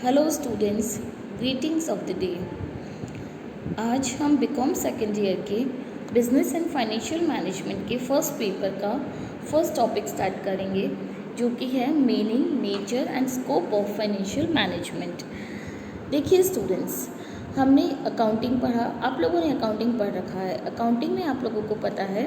Hello students, greetings of the day. आज हम BCom second year के बिजनेस एंड फाइनेंशियल मैनेजमेंट के first paper का फर्स्ट टॉपिक स्टार्ट करेंगे, जो कि है meaning, nature and scope of financial management. देखिए स्टूडेंट्स, हमने अकाउंटिंग पढ़ा, आप लोगों ने अकाउंटिंग पढ़ रखा है। अकाउंटिंग में आप लोगों को पता है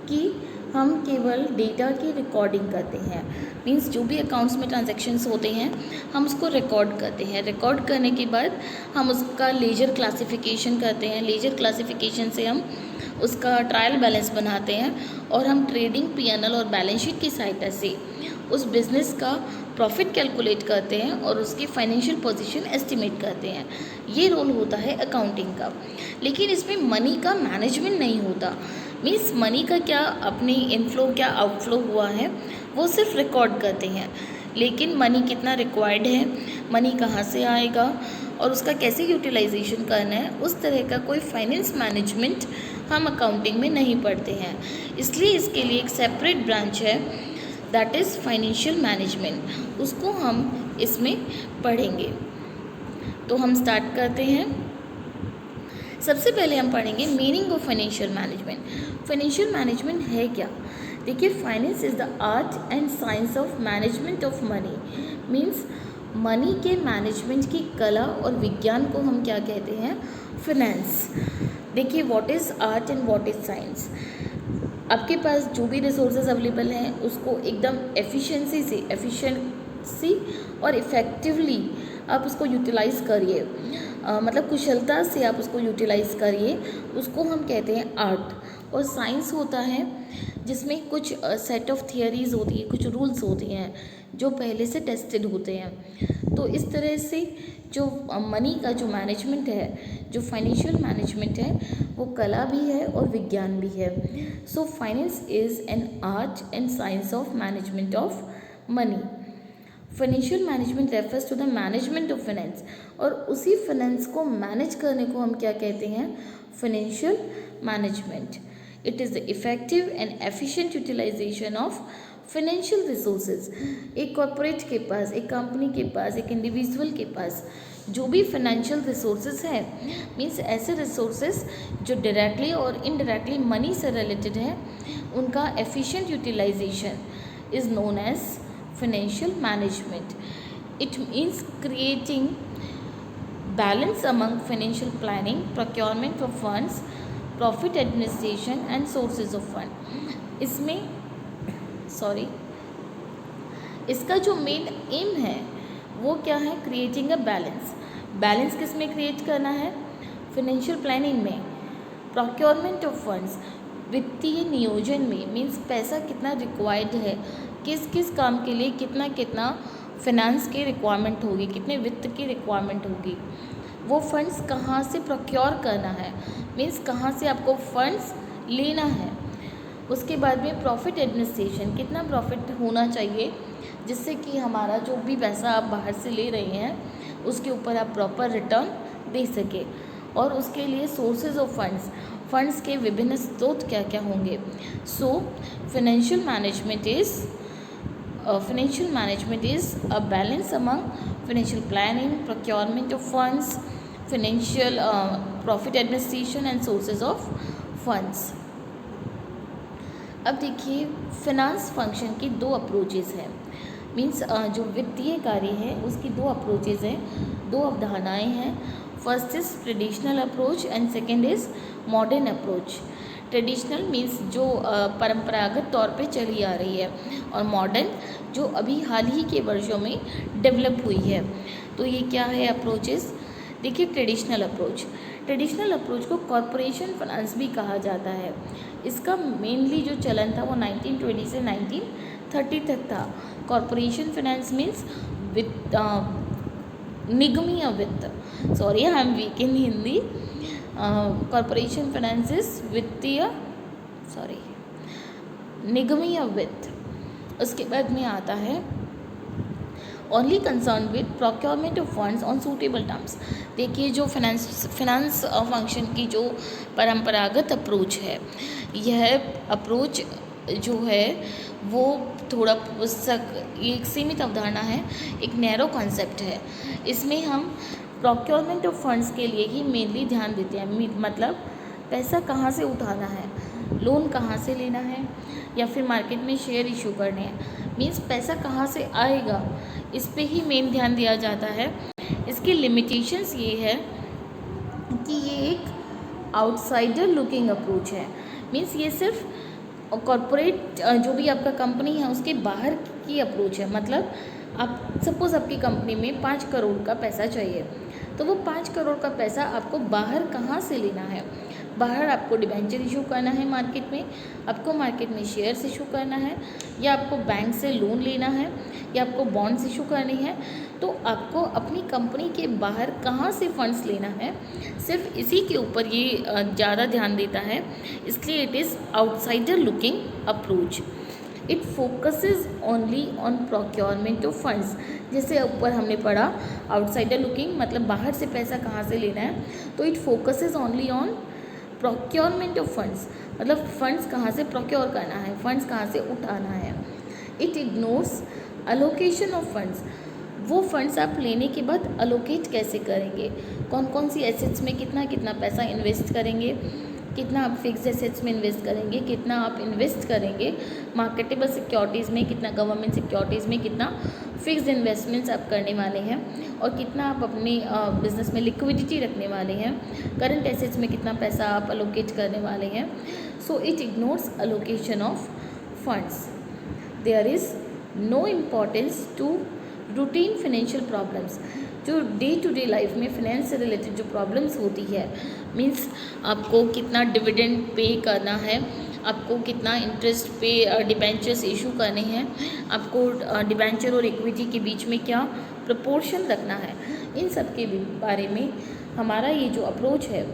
कि हम केवल डेटा की रिकॉर्डिंग करते हैं। मींस जो भी अकाउंट्स में ट्रांजैक्शंस होते हैं हम उसको रिकॉर्ड करते हैं। रिकॉर्ड करने के बाद हम उसका लेजर क्लासिफिकेशन करते हैं। लेजर क्लासिफिकेशन से हम उसका ट्रायल बैलेंस बनाते हैं और हम ट्रेडिंग, पीएनएल और बैलेंस शीट की सहायता से उस बिज़नेस का प्रॉफिट कैलकुलेट करते हैं और उसकी फाइनेंशियल पोजीशन एस्टिमेट करते हैं। ये रोल होता है अकाउंटिंग का। लेकिन इसमें मनी का मैनेजमेंट नहीं होता। मीन्स मनी का क्या अपने इनफ्लो क्या आउटफ्लो हुआ है वो सिर्फ रिकॉर्ड करते हैं, लेकिन मनी कितना रिक्वायर्ड है, मनी कहाँ से आएगा और उसका कैसे यूटिलाइजेशन करना है, उस तरह का कोई फाइनेंस मैनेजमेंट हम अकाउंटिंग में नहीं पढ़ते हैं। इसलिए इसके लिए एक सेपरेट ब्रांच है, दैट इज़ फाइनेंशियल मैनेजमेंट। उसको हम इसमें पढ़ेंगे। तो हम स्टार्ट करते हैं। सबसे पहले हम पढ़ेंगे meaning of financial management. Financial management है क्या? देखिए, finance is the art and science of management of money. Means money के मैनेजमेंट की कला और विज्ञान को हम क्या कहते हैं? फाइनेंस। देखिए, what is art and what is science. आपके पास जो भी रिसोर्सेज अवेलेबल हैं उसको एकदम एफिशिएंसी और इफ़ेक्टिवली आप उसको यूटिलाइज़ करिए, मतलब कुशलता से आप उसको यूटिलाइज़ करिए। उसको हम कहते हैं आर्ट। और साइंस होता है जिसमें कुछ सेट ऑफ थियरीज़ होती है, कुछ रूल्स होते हैं जो पहले से टेस्टेड होते हैं। तो इस तरह से जो मनी का जो मैनेजमेंट है, जो फाइनेंशियल मैनेजमेंट है, वो कला भी है और विज्ञान भी है। So finance is an art and science of management of money. Financial management refers to the management of finance. और उसी फाइनेंस को मैनेज करने को हम क्या कहते हैं? Financial management. It is the effective and efficient utilisation of financial resources. एक कॉरपोरेट के पास, एक कंपनी के पास, एक इंडिविजुअल के पास जो भी फाइनेंशियल रिसोर्सेज है, मीन्स ऐसे रिसोर्सेज जो डायरेक्टली और इनडायरेक्टली मनी से रिलेटेड है, उनका efficient utilisation is known as financial management. It means creating balance among financial planning, procurement of funds, profit administration and sources of fund. इसका जो main M है वो क्या है? Creating a balance. बैलेंस किस में क्रिएट करना है? फाइनेंशियल प्लानिंग में। प्रोक्योरमेंट ऑफ फंड्स, वित्तीय नियोजन में। मीन्स पैसा कितना रिक्वायर्ड है, किस किस काम के लिए कितना कितना फाइनेंस की रिक्वायरमेंट होगी, कितने वित्त की रिक्वायरमेंट होगी, वो फंड्स कहाँ से प्रोक्योर करना है, मीन्स कहाँ से आपको फंड्स लेना है। उसके बाद में प्रॉफिट एडमिनिस्ट्रेशन, कितना प्रॉफिट होना चाहिए जिससे कि हमारा जो भी पैसा आप बाहर से ले रहे हैं उसके ऊपर आप प्रॉपर रिटर्न दे सके। और उसके लिए सोर्सेज ऑफ फंड्स, फंड्स के विभिन्न स्रोत क्या क्या होंगे। So financial management is a balance among financial planning, procurement of funds, financial profit administration and sources of funds. अब देखिए, फिनांस फंक्शन की दो अप्रोचेज़ हैं। मीन्स जो वित्तीय कार्य है उसकी दो अप्रोचेज़ हैं, दो अवधारणाएं हैं। First is traditional approach and second is modern approach. Traditional means जो परंपरागत तौर पे चली आ रही है, और मॉडर्न जो अभी हाल ही के वर्षों में डेवलप हुई है। तो ये क्या है अप्रोचेस? देखिए, ट्रेडिशनल अप्रोच को कॉरपोरेशन फाइनेंस भी कहा जाता है। इसका मेनली जो चलन था वो 1920 से 1930 तक था। कॉरपोरेशन फाइनेंस मीन्स वित्त, निगमीय वित्त। Sorry, I am weak in Hindi. Corporation finance is निगमीय वित्त। उसके बाद में आता है only concern with procurement of funds on suitable terms. देखिए, जो फिनांस फंक्शन की जो परंपरागत अप्रोच है, यह अप्रोच जो है वो थोड़ा एक सीमित अवधारणा है, एक नैरो कॉन्सेप्ट है। इसमें हम प्रोक्योरमेंट ऑफ फंड्स के लिए ही मेनली ध्यान देते हैं। मतलब पैसा कहाँ से उठाना है, लोन कहाँ से लेना है, या फिर मार्केट में शेयर इशू करने हैं। मीन्स पैसा कहाँ से आएगा, इस पे ही मेन ध्यान दिया जाता है। इसकी लिमिटेशंस ये है कि ये एक आउटसाइडर लुकिंग अप्रोच है। मीन्स ये सिर्फ कॉरपोरेट जो भी आपका कंपनी है उसके बाहर की अप्रोच है। मतलब आप सपोज़ आपकी कंपनी में 5 करोड़ का पैसा चाहिए, तो वो 5 करोड़ का पैसा आपको बाहर कहाँ से लेना है। बाहर आपको डिबेंचर इशू करना है मार्केट में, आपको मार्केट में शेयर्स इशू करना है, या आपको बैंक से लोन लेना है, या आपको बॉन्ड्स इशू करनी है। तो आपको अपनी कंपनी के बाहर कहाँ से फंड्स लेना है, सिर्फ इसी के ऊपर ये ज़्यादा ध्यान देता है। इसलिए it is outsider looking approach. It focuses only on procurement of funds. जैसे ऊपर हमने पढ़ा आउटसाइडर लुकिंग मतलब बाहर से पैसा कहाँ से लेना है, तो it focuses only on procurement of funds, मतलब फंड्स कहाँ से प्रोक्योर करना है, फंड्स कहाँ से उठाना है। It ignores allocation of funds. वो फंड्स आप लेने के बाद अलोकेट कैसे करेंगे, कौन कौन सी एसेट्स में कितना कितना पैसा इन्वेस्ट करेंगे, कितना आप फिक्स एसेट्स में इन्वेस्ट करेंगे, कितना आप इन्वेस्ट करेंगे मार्केटेबल सिक्योरिटीज़ में, कितना गवर्नमेंट सिक्योरिटीज़ में, कितना फिक्स्ड इन्वेस्टमेंट्स आप करने वाले हैं, और कितना आप अपने बिजनेस में लिक्विडिटी रखने वाले हैं, करंट एसेट्स में कितना पैसा आप अलोकेट करने वाले हैं। So it ignores allocation of funds. There is no importance to routine financial problems. जो डे टू डे लाइफ में फाइनेंस से रिलेटेड जो प्रॉब्लम्स होती है, मीन्स आपको कितना डिविडेंड पे करना है, आपको कितना इंटरेस्ट पे डिबेंचर्स इशू करने हैं, आपको डिबेंचर और इक्विटी के बीच में क्या प्रपोर्शन रखना है, इन सब के बारे में हमारा ये जो अप्रोच है,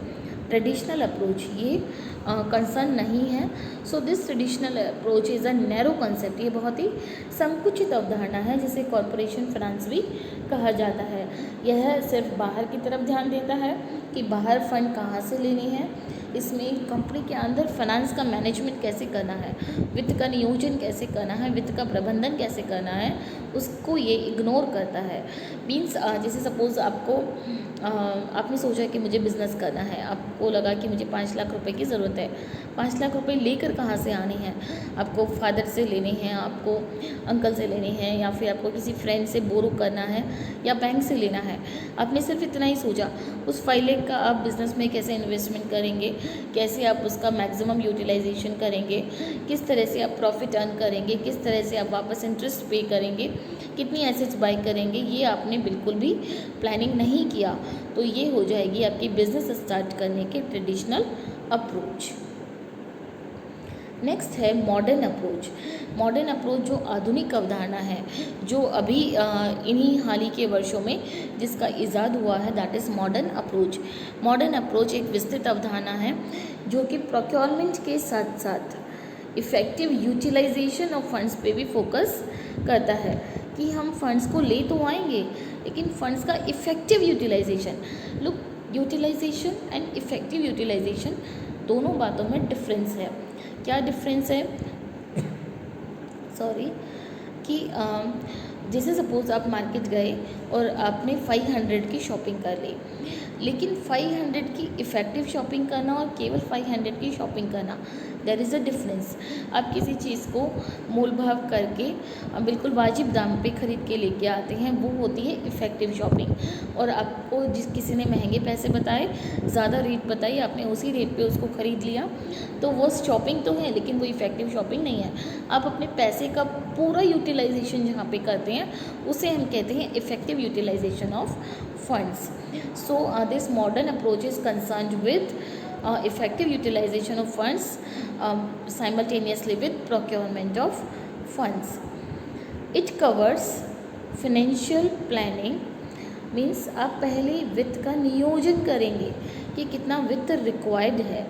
ट्रेडिशनल अप्रोच, ये कंसर्न नहीं है। So this traditional approach is a narrow concept. ये बहुत ही संकुचित अवधारणा है जिसे कॉरपोरेशन फाइनेंस भी कहा जाता है। यह सिर्फ बाहर की तरफ ध्यान देता है कि बाहर फंड कहाँ से लेने हैं, इसमें कंपनी के अंदर फाइनेंस का मैनेजमेंट कैसे करना है, वित्त का नियोजन कैसे करना है, वित्त का प्रबंधन कैसे करना है, उसको ये इग्नोर करता है। मीन्स जैसे सपोज़ आपने सोचा कि मुझे बिज़नेस करना है, आपको लगा कि मुझे 5 लाख रुपए की ज़रूरत है। 5 लाख रुपए लेकर कहाँ से आने हैं, आपको फादर से लेने हैं, आपको अंकल से लेने हैं, या फिर आपको किसी फ्रेंड से बोरो करना है, या बैंक से लेना है। आपने सिर्फ इतना ही सोचा। उस 5 लाख का आप बिज़नेस में कैसे इन्वेस्टमेंट करेंगे, कैसे आप उसका मैक्सिमम यूटिलाइजेशन करेंगे, किस तरह से आप प्रॉफिट अर्न करेंगे, किस तरह से आप वापस इंटरेस्ट पे करेंगे, कितनी एसेट्स बाय करेंगे, ये आपने बिल्कुल भी प्लानिंग नहीं किया। तो ये हो जाएगी आपकी बिज़नेस स्टार्ट करने के ट्रेडिशनल अप्रोच। नेक्स्ट है मॉडर्न अप्रोच। मॉडर्न अप्रोच जो आधुनिक अवधारणा है, जो अभी इन्हीं हाल ही के वर्षों में जिसका इजाद हुआ है, that is modern approach. Modern approach एक विस्तृत अवधारणा है जो कि प्रोक्योरमेंट के साथ साथ इफ़ेक्टिव यूटिलाइजेशन ऑफ फंड्स पे भी फोकस करता है कि हम फंड्स को ले तो आएंगे, लेकिन फंड्स का effective utilisation. Look, utilisation and effective utilisation दोनों बातों में डिफरेंस है। क्या डिफरेंस है? सॉरी, कि जैसे सपोज़ आप मार्केट गए और आपने 500 की शॉपिंग कर ली, लेकिन 500 की इफ़ेक्टिव शॉपिंग करना और केवल 500 की शॉपिंग करना, देयर इज़ अ डिफरेंस। आप किसी चीज़ को मोल भाव करके बिल्कुल वाजिब दाम पे ख़रीद के लेके आते हैं, वो होती है इफ़ेक्टिव शॉपिंग। और आपको किसी ने महंगे पैसे बताए, ज़्यादा रेट बताई, आपने उसी रेट पे उसको ख़रीद लिया, तो वो शॉपिंग तो है लेकिन वो इफ़ेक्टिव शॉपिंग नहीं है। आप अपने पैसे का पूरा यूटिलाइजेशन जहाँ पे करते हैं उसे हम कहते हैं effective utilisation of funds. So this modern approach is concerned with effective utilization of funds simultaneously with procurement of funds. It covers financial planning, means आप पहले वित्त का नियोजन करेंगे कि कितना वित्त रिक्वायर्ड है।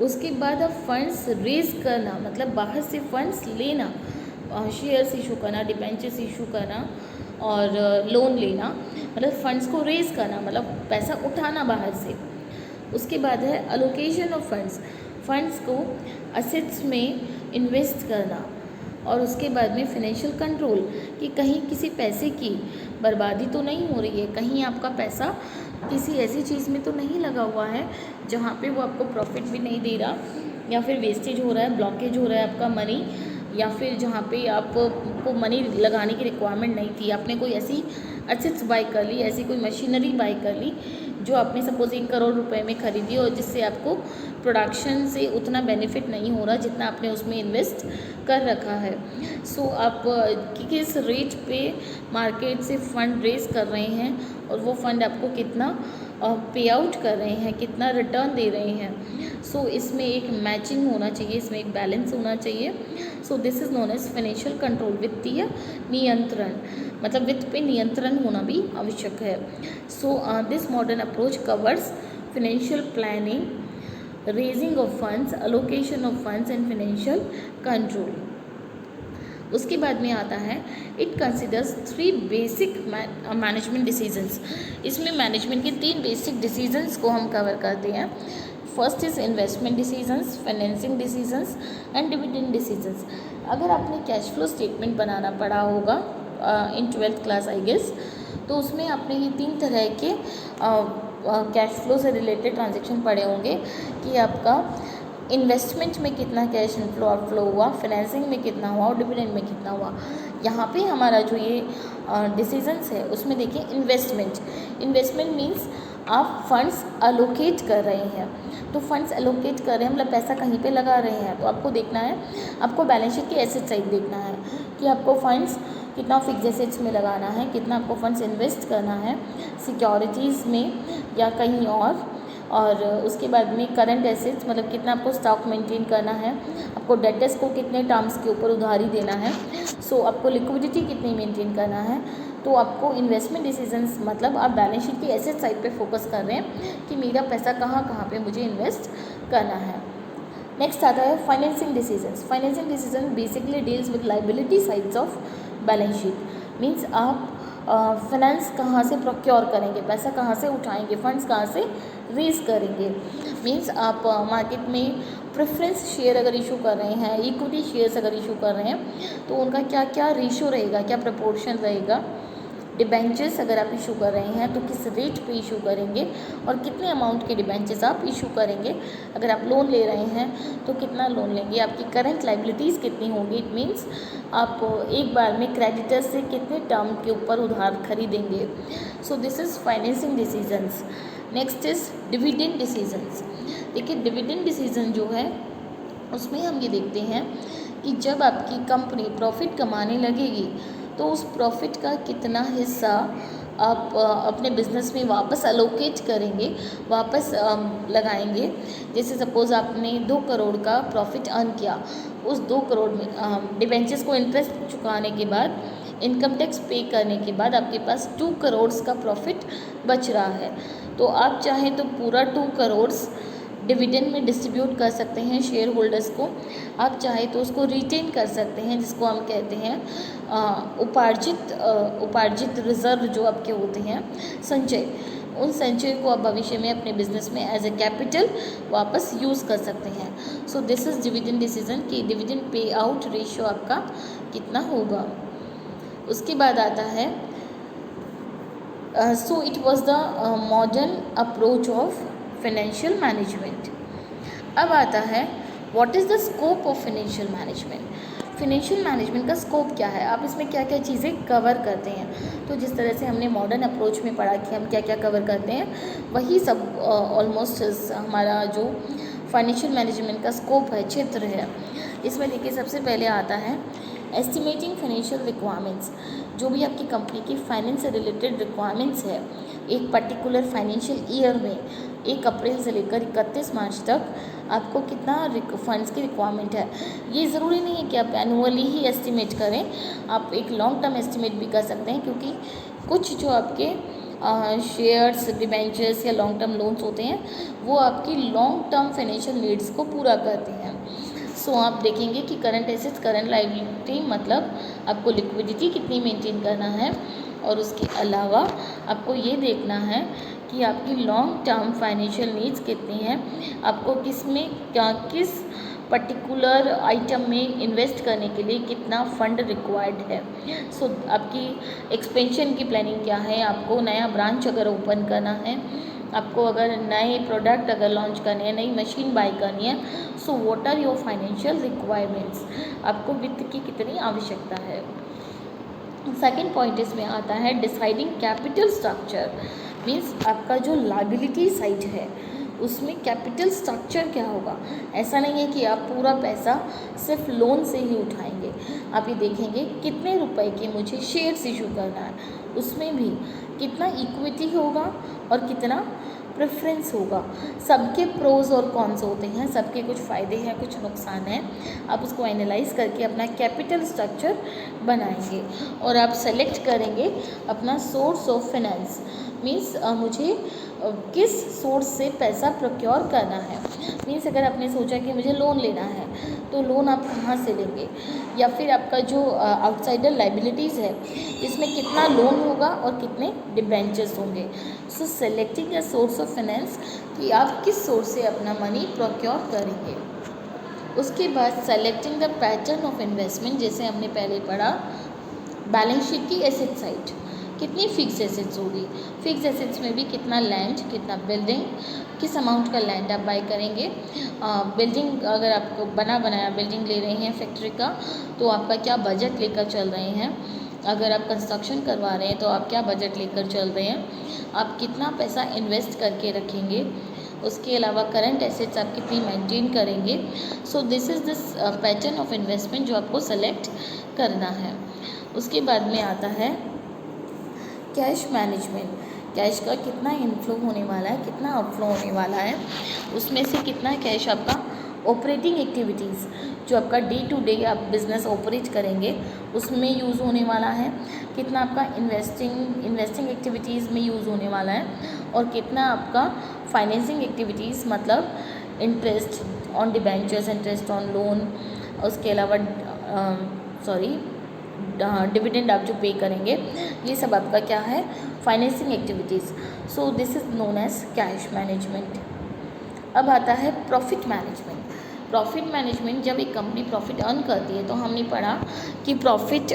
उसके बाद आप फंड्स रेज करना, मतलब बाहर से फंड्स लेना, शेयर्स इशू करना, डिबेंचर्स इशू करना और लोन लेना, मतलब फंड्स को रेज करना, मतलब पैसा उठाना बाहर से। उसके बाद है अलोकेशन ऑफ फंड्स, फंड्स को असेट्स में इन्वेस्ट करना, और उसके बाद में फाइनेंशियल कंट्रोल, कि कहीं किसी पैसे की बर्बादी तो नहीं हो रही है, कहीं आपका पैसा किसी ऐसी चीज़ में तो नहीं लगा हुआ है जहाँ पे वो आपको प्रॉफिट भी नहीं दे रहा, या फिर वेस्टेज हो रहा है, ब्लॉकेज हो रहा है आपका मनी, या फिर जहाँ पे आपको मनी लगाने की रिक्वायरमेंट नहीं थी, आपने कोई ऐसी एसेट्स बाय कर ली, ऐसी कोई मशीनरी बाय कर ली जो आपने सपोज 1 करोड़ रुपए में खरीदी और जिससे आपको प्रोडक्शन से उतना बेनिफिट नहीं हो रहा जितना आपने उसमें इन्वेस्ट कर रखा है। सो आप किस रेट पे मार्केट से फंड रेज कर रहे हैं और वो फंड आपको कितना पे आउट कर रहे हैं, कितना रिटर्न दे रहे हैं। सो इसमें एक मैचिंग होना चाहिए, इसमें एक बैलेंस होना चाहिए। So this is known as financial control, वित्तीय नियंत्रण, मतलब वित्त पे नियंत्रण होना भी आवश्यक है। So this modern approach covers financial planning, raising of funds, allocation of funds and financial control. उसके बाद में आता है it considers 3 basic management decisions. इसमें मैनेजमेंट के 3 बेसिक डिसीजंस को हम कवर करते हैं। First is investment decisions, financing decisions and dividend decisions. अगर आपने कैश फ्लो स्टेटमेंट बनाना पड़ा होगा इन 12th क्लास आई गेस, तो उसमें आपने ये 3 तरह के कैश फ्लो से रिलेटेड ट्रांजेक्शन पढ़े होंगे कि आपका इन्वेस्टमेंट में कितना कैश इनफ्लो आउटफ्लो हुआ, फाइनेंसिंग में कितना हुआ और डिविडेंड में कितना हुआ। यहाँ पे हमारा जो ये डिसीजंस है उसमें देखिए इन्वेस्टमेंट मीन्स आप फंड्स अलोकेट कर रहे हैं, तो फंड्स अलोकेट कर रहे हैं मतलब पैसा कहीं पे लगा रहे हैं, तो आपको देखना है, आपको बैलेंस शीट की एसेट साइड देखना है कि आपको फंड्स कितना फिक्स एसेट्स में लगाना है, कितना आपको फंड्स इन्वेस्ट करना है सिक्योरिटीज़ में या कहीं और उसके बाद में करंट एसेट्स मतलब कितना आपको स्टॉक मेंटेन करना है, आपको डेटर्स को कितने टर्म्स के ऊपर उधारी देना है, सो आपको लिक्विडिटी कितनी मेंटेन करना है। तो आपको इन्वेस्टमेंट डिसीजंस मतलब आप बैलेंस शीट की एसेट साइड पे फोकस कर रहे हैं कि मेरा पैसा कहाँ कहाँ पे मुझे इन्वेस्ट करना है। नेक्स्ट आता है financing decisions. Financing decision basically deals with liability sides of balance sheet. Means आप फाइनेंस कहाँ से प्रोक्योर करेंगे, पैसा कहाँ से उठाएंगे, फंड्स कहाँ से रेज करेंगे। मीन्स आप मार्केट में प्रेफरेंस शेयर अगर इशू कर रहे हैं, इक्विटी शेयर्स अगर इशू कर रहे हैं तो उनका क्या क्या रेशो रहेगा, क्या प्रपोर्शन रहेगा। डिबेंचर्स अगर आप इशू कर रहे हैं तो किस रेट पे इशू करेंगे और कितने अमाउंट के डिबेंचर्स आप इशू करेंगे। अगर आप लोन ले रहे हैं तो कितना लोन लेंगे, आपकी करंट लाइबिलिटीज़ कितनी होगी। इट मीन्स आप एक बार में क्रेडिटर से कितने टर्म के ऊपर उधार खरीदेंगे। सो this is financing decisions. Next is dividend decisions. देखिए डिविडेंड डिसीजन जो है उसमें हम ये देखते हैं कि जब आपकी कंपनी प्रॉफिट कमाने लगेगी तो उस प्रॉफिट का कितना हिस्सा आप अपने बिज़नेस में वापस अलोकेट करेंगे, वापस लगाएंगे। जैसे सपोज़ आपने 2 करोड़ का प्रॉफिट अर्न किया, उस 2 करोड़ में डिबेंचर्स को इंटरेस्ट चुकाने के बाद, इनकम टैक्स पे करने के बाद आपके पास 2 करोड़ का प्रॉफिट बच रहा है। तो आप चाहें तो पूरा 2 करोड़ डिविडेंड में डिस्ट्रीब्यूट कर सकते हैं शेयर होल्डर्स को, आप चाहे तो उसको रिटेन कर सकते हैं, जिसको हम कहते हैं उपार्जित रिजर्व जो आपके होते हैं संचय। उन संचय को आप भविष्य में अपने बिजनेस में एज ए कैपिटल वापस यूज़ कर सकते हैं। सो दिस इज़ डिविडेंड डिसीजन कि डिविडेंड पे आउट रेशियो आपका कितना होगा। उसके बाद आता है so it was the modern approach of financial management. अब आता है what is the scope of financial management. Financial management का स्कोप क्या है, आप इसमें क्या क्या चीज़ें कवर करते हैं। तो जिस तरह से हमने मॉडर्न अप्रोच में पढ़ा कि हम क्या क्या कवर करते हैं, वही सब ऑलमोस्ट हमारा जो फाइनेंशियल मैनेजमेंट का स्कोप है, क्षेत्र है। इसमें देखिए सबसे पहले आता है एस्टिमेटिंग फाइनेंशियल रिक्वायरमेंट्स। जो भी आपकी कंपनी की फाइनेंस से रिलेटेड रिक्वायरमेंट्स है एक पर्टिकुलर फाइनेंशियल ईयर में 1 अप्रैल से लेकर 31 मार्च तक आपको कितना फंड्स की रिक्वायरमेंट है। ये ज़रूरी नहीं है कि आप एनुअली ही एस्टिमेट करें, आप एक लॉन्ग टर्म एस्टिमेट भी कर सकते हैं, क्योंकि कुछ जो आपके शेयर्स, डिबेंचर्स या लॉन्ग टर्म लोन्स होते हैं वो आपकी लॉन्ग टर्म फाइनेंशियल नीड्स को पूरा करते हैं। सो आप देखेंगे कि करंट एसेट्स, करंट लायबिलिटी मतलब आपको लिक्विडिटी कितनी मेंटेन करना है, और उसके अलावा आपको ये देखना है कि आपकी लॉन्ग टर्म फाइनेंशियल नीड्स कितनी हैं, आपको किस पर्टिकुलर आइटम में इन्वेस्ट करने के लिए कितना फंड रिक्वायर्ड है। सो आपकी एक्सपेंशन की प्लानिंग क्या है, आपको नया ब्रांच अगर ओपन करना है, आपको अगर नए प्रोडक्ट अगर लॉन्च करने हैं, नई मशीन बाई करनी है, so what are your financial requirements, आपको वित्त की कितनी आवश्यकता है। सेकेंड पॉइंट इसमें आता है डिसाइडिंग कैपिटल स्ट्रक्चर, मीन्स आपका जो लायबिलिटी साइड है उसमें कैपिटल स्ट्रक्चर क्या होगा। ऐसा नहीं है कि आप पूरा पैसा सिर्फ लोन से ही उठाएंगे, आप ये देखेंगे कितने रुपए के मुझे शेयर्स इशू करना है, उसमें भी कितना इक्विटी होगा और कितना प्रेफरेंस होगा। सबके प्रोज और कॉन्स होते हैं, सबके कुछ फ़ायदे हैं कुछ नुकसान हैं, आप उसको एनालाइज करके अपना कैपिटल स्ट्रक्चर बनाएंगे और आप सेलेक्ट करेंगे अपना सोर्स ऑफ फाइनेंस, मीन्स मुझे किस सोर्स से पैसा प्रोक्योर करना है। मीन्स अगर आपने सोचा कि मुझे लोन लेना है तो लोन आप कहाँ से लेंगे, या फिर आपका जो आउटसाइडर लाइबिलिटीज़ है इसमें कितना लोन होगा और कितने डिबेंचर्स होंगे। So selecting a source of finance कि आप किस सोर्स से अपना मनी प्रोक्योर करेंगे। उसके बाद selecting the pattern of investment, जैसे हमने पहले पढ़ा बैलेंस शीट की एसेट साइड, कितनी फिक्स एसेट्स होगी, फिक्स एसेट्स में भी कितना लैंड, कितना बिल्डिंग, किस अमाउंट का लैंड आप बाई करेंगे। बिल्डिंग अगर आपको बना बनाया बिल्डिंग ले रहे हैं फैक्ट्री का तो आपका क्या बजट लेकर चल रहे हैं, अगर आप कंस्ट्रक्शन करवा रहे हैं तो आप क्या बजट लेकर चल रहे हैं, आप कितना पैसा इन्वेस्ट करके रखेंगे, उसके अलावा करंट एसेट्स आप कितनी मेंटेन करेंगे। सो this is this pattern of investment जो आपको सेलेक्ट करना है। उसके बाद में आता है कैश मैनेजमेंट, कैश का कितना इनफ्लो होने वाला है, कितना आउटफ्लो होने वाला है, उसमें से कितना कैश आपका ऑपरेटिंग एक्टिविटीज़ जो आपका डे टू डे आप बिज़नेस ऑपरेट करेंगे उसमें यूज़ होने वाला है, कितना आपका इन्वेस्टिंग एक्टिविटीज़ में यूज़ होने वाला है, और कितना आपका फाइनेंसिंग एक्टिविटीज़ मतलब interest on debentures, interest on loan, उसके अलावा डिविडेंड आप जो पे करेंगे, ये सब आपका क्या है financing activities. So this is known as cash management. अब आता है प्रॉफिट मैनेजमेंट। प्रॉफिट मैनेजमेंट, जब एक कंपनी प्रॉफिट अर्न करती है तो हमने पढ़ा कि प्रॉफिट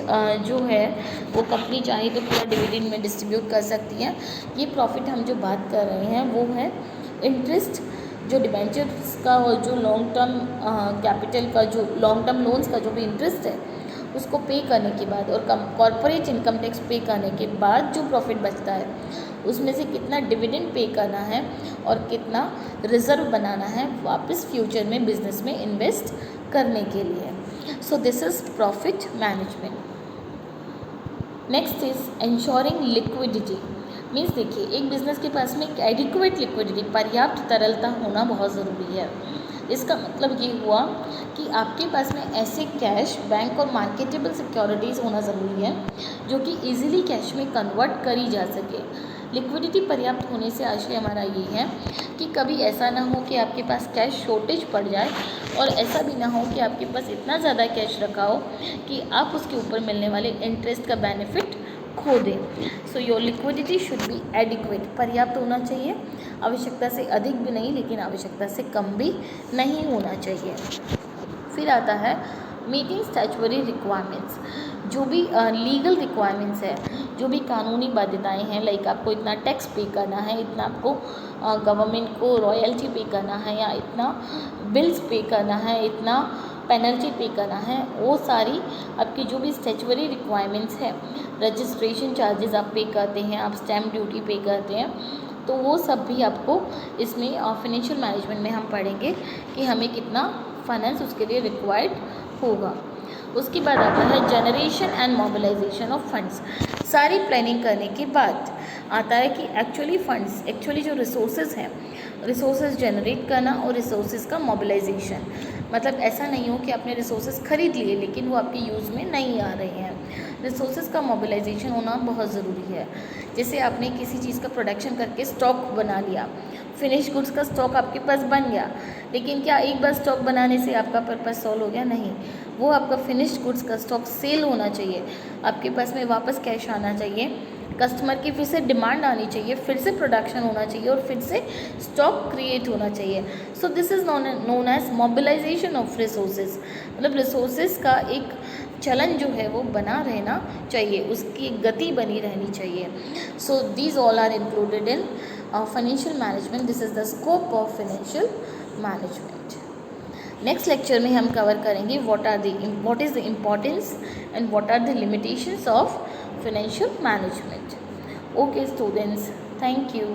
जो है वो कंपनी चाहे तो पूरा डिविडेंड में डिस्ट्रीब्यूट कर सकती है। ये प्रॉफिट हम जो बात कर रहे हैं वो है इंटरेस्ट जो डिबेंचर्स का और जो लॉन्ग टर्म कैपिटल का जो लॉन्ग टर्म लोन्स का जो भी इंटरेस्ट है उसको पे करने के बाद और कॉर्पोरेट इनकम टैक्स पे करने के बाद जो प्रॉफिट बचता है उसमें से कितना डिविडेंड पे करना है और कितना रिजर्व बनाना है वापस फ्यूचर में बिजनेस में इन्वेस्ट करने के लिए। सो this is profit management. Next is ensuring liquidity, means देखिए एक बिज़नेस के पास में एक एडिक्वेट लिक्विडिटी पर्याप्त तरलता होना बहुत ज़रूरी है। इसका मतलब ये हुआ कि आपके पास में ऐसे कैश, बैंक और मार्केटेबल सिक्योरिटीज़ होना ज़रूरी है जो कि इजीली कैश में कन्वर्ट करी जा सके। लिक्विडिटी पर्याप्त होने से आशय हमारा ये है कि कभी ऐसा ना हो कि आपके पास कैश शॉर्टेज पड़ जाए और ऐसा भी ना हो कि आपके पास इतना ज़्यादा कैश रखा हो कि आप उसके ऊपर मिलने वाले इंटरेस्ट का बेनिफिट खो दें। So your liquidity should be adequate, पर्याप्त होना चाहिए, आवश्यकता से अधिक भी नहीं लेकिन आवश्यकता से कम भी नहीं होना चाहिए। फिर आता है मीटिंग स्टैट्यूटरी रिक्वायरमेंट्स, जो भी लीगल रिक्वायरमेंट्स है, जो भी कानूनी बाध्यताएं हैं, लाइक आपको इतना टैक्स पे करना है, इतना आपको गवर्नमेंट को रॉयल्टी पे करना है या इतना बिल्स पे करना है, इतना पेनल्टी पे करना है, वो सारी आपकी जो भी स्टैट्यूटरी रिक्वायरमेंट्स है, रजिस्ट्रेशन चार्जेस आप पे करते हैं, आप स्टैम्प ड्यूटी पे करते हैं, तो वो सब भी आपको इसमें फाइनेंशियल मैनेजमेंट में हम पढ़ेंगे कि हमें कितना फाइनेंस उसके लिए रिक्वायर्ड होगा। उसके बाद आता है generation and mobilisation of funds. सारी प्लानिंग करने के बाद आता है कि एक्चुअली जो रिसोर्सेज हैं, रिसोर्सेज जनरेट करना और रिसोर्सेज का मोबिलाइजेशन। मतलब ऐसा नहीं हो कि आपने रिसोर्सेज खरीद लिए लेकिन वो आपके यूज़ में नहीं आ रहे हैं। रिसोर्सेज का मोबिलाइजेशन होना बहुत ज़रूरी है। जैसे आपने किसी चीज़ का प्रोडक्शन करके स्टॉक बना लिया, फिनिश गुड्स का स्टॉक आपके पास बन गया, लेकिन क्या एक बार स्टॉक बनाने से आपका पर्पस सॉल्व हो गया? नहीं, वो आपका फिनिश गुड्स का स्टॉक सेल होना चाहिए, आपके पास में वापस कैश आना चाहिए, कस्टमर की फिर से डिमांड आनी चाहिए, फिर से प्रोडक्शन होना चाहिए और फिर से स्टॉक क्रिएट होना चाहिए. So this is known as mobilisation of resources. मतलब रिसोर्सेज का एक चलन जो है वो बना रहना चाहिए, उसकी एक गति बनी रहनी चाहिए. So these all are included in financial management. This is the scope of financial management. Next lecture में हम कवर करेंगे what is the importance and what are the limitations of financial management. Okay students, thank you.